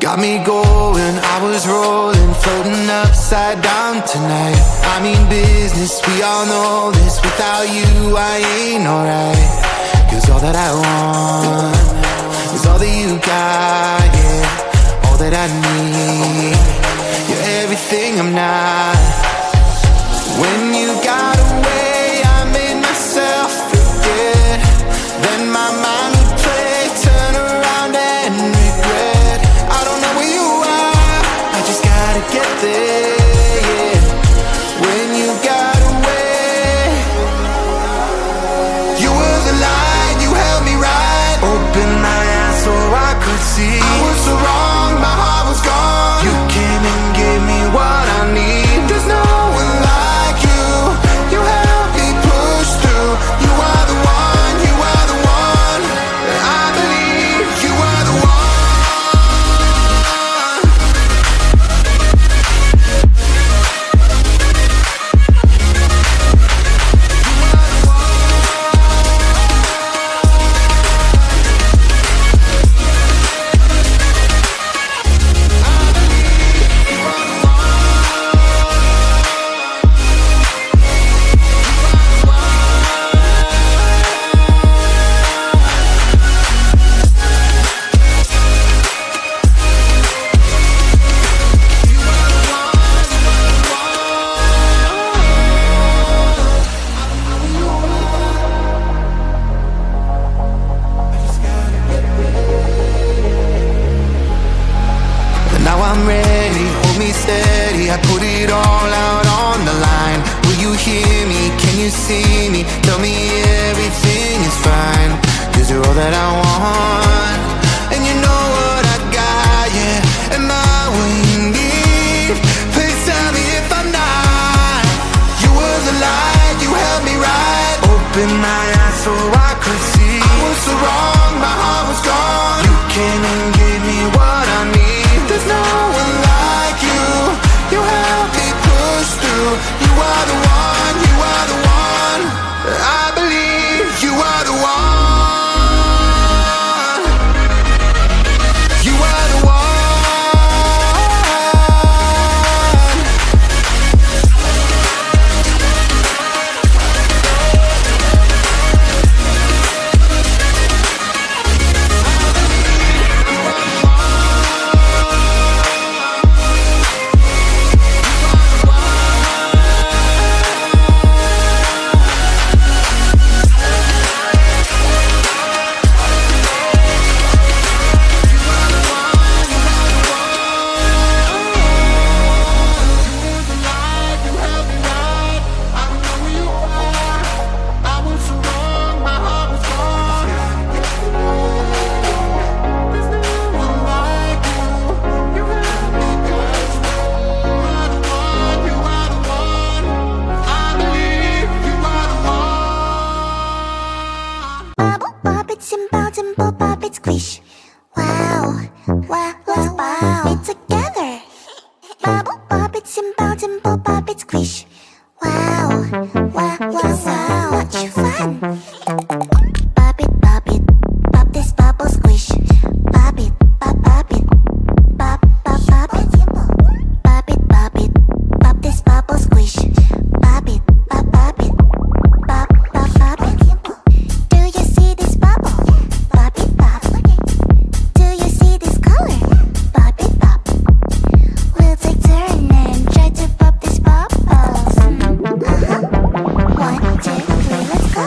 Got me going, I was rolling, floating upside down tonight. I mean business, we all know this. Without you, I ain't alright. Cause all that I want is all that you got, yeah. All that I need, you're everything I'm not. When you got away, I made myself forget. Then my mind would play, turn around and regret. I don't know where you are, I just gotta get there, yeah. When you got away, you were the light, you held me right. Open my eyes so I could see. I was so wrong, my heart was gone. You came and gave me what I need. There's no one like you, you helped me push through. You are the one, you are the one. I believe you are the one. Now I'm ready, hold me steady. I put it all out on the line. Will you hear me? Can you see me? Tell me everything is fine. Cause you're all that I want, and you know what I got, yeah. Am I what you need? Please tell me if I'm not. You were the light, you held me right. Open my eyes so I could see. I was so wrong, my heart was gone. You came and gave me what I need. There's no one like you, you helped me push through. You are the one, you are the one. I believe you are the one. You are the one. Squish. Wow, wow, let's bob it together. Bubble, bop it, simple, dimple, bop it, squish. Wow, wow, let's wow, much fun. Bop it, bop this bubble, squish. Bop it, bop it, bop, bop, bop it. Bop it, bop this bubble, squish. Bop it, bop it, bop, bop, bop it. Do you see this bubble? Bop it, bop. Do you see this color? Bop it, bop. We'll take turn and try to pop this bubbles. 1, 2, 3, let's go.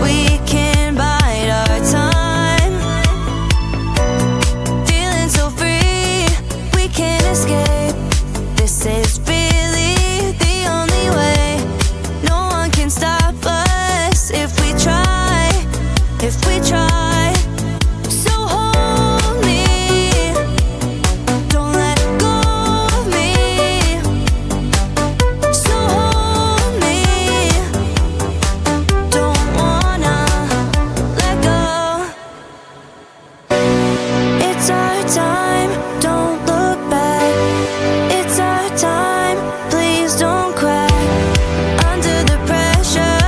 we can bide our time. Feeling so free, we can't escape. This is really the only way. No one can stop us if we try, if we try. So hold me, don't let go of me. So hold me, don't wanna let go. It's our time, don't look back. It's our time, please don't crack. Under the pressure,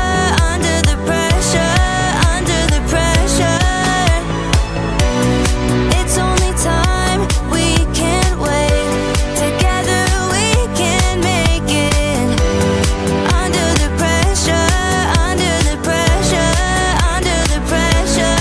under the pressure, under the pressure. It's only time, we can't wait. Together we can make it. Under the pressure, under the pressure, under the pressure.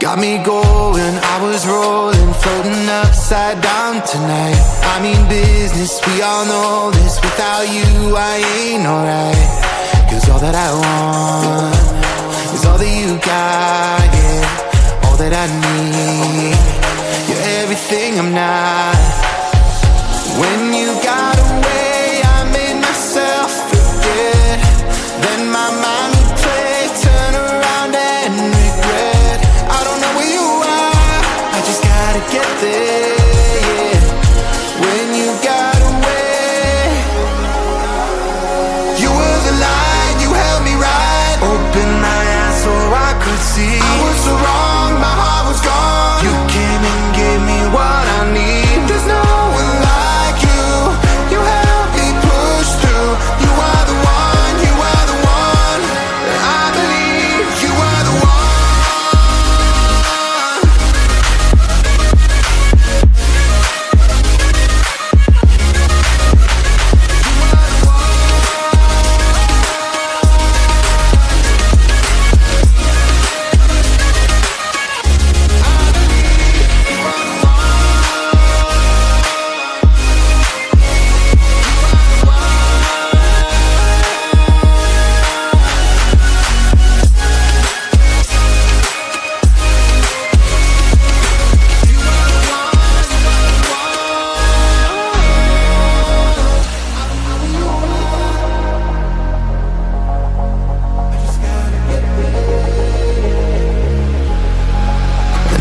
Got me going, I was rolling, floating upside down tonight. I mean business, we all know this. Without you, I ain't alright. Cause all that I want is all that you got, yeah. All that I need, you're everything I'm not. When you got away, I made myself forget. Then my mind would play, turn around and regret. I don't know where you are, I just gotta get there, yeah. When you got away, you were the light, you held me right. Open my eyes so I could see. I was so wrong, my heart was gone. You came and gave me what I need. There's no one like you, you helped me push through. You are the one, you are the one. I believe you are the one.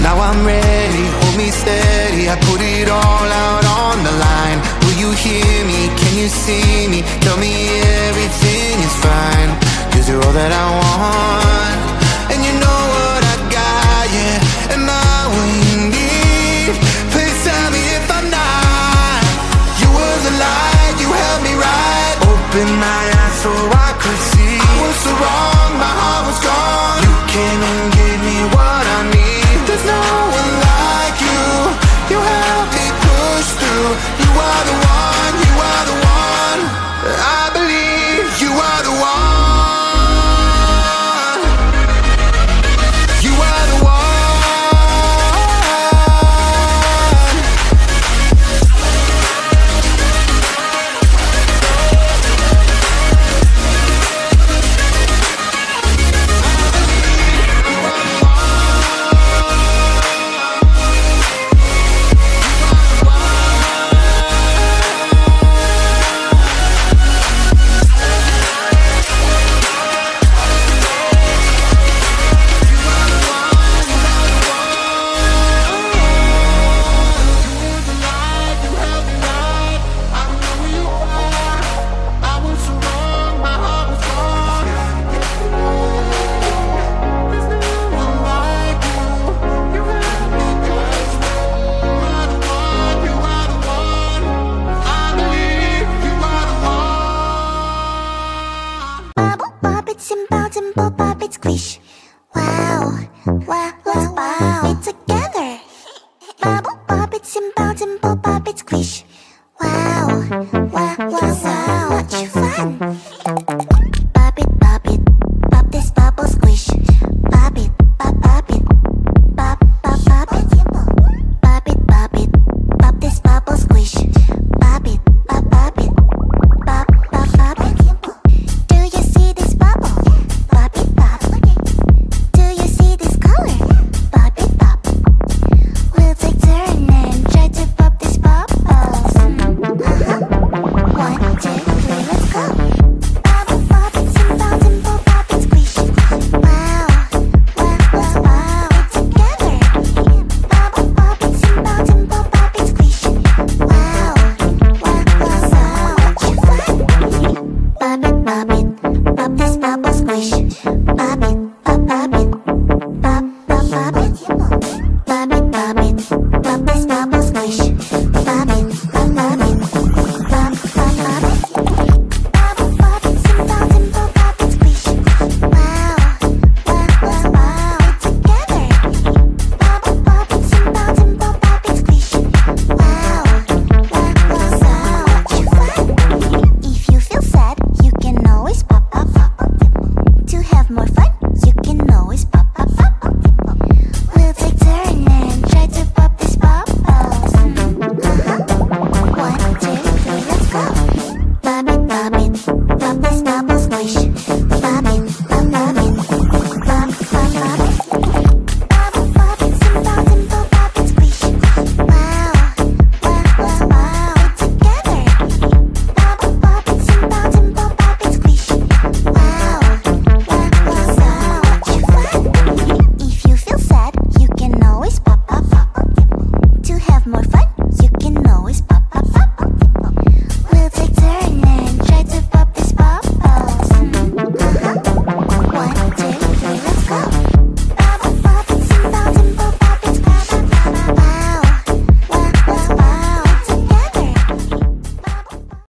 Now I'm ready, hold me steady. I put it all out on the line. Will you hear me? Can you see me? Tell me everything is fine. Cause you're all that I want. And you know what I got, yeah. Am I what you need? Please tell me if I'm not. You were the light, you held me right. Open my eyes so I could see. I was so wrong, my heart was gone. You came and gave me what I need. There's no one like you, you helped me push through. You are the one, you are the one. I believe you are the one. You are the one. You are bop, bop, it's squish. Wow, wow, wow, wow.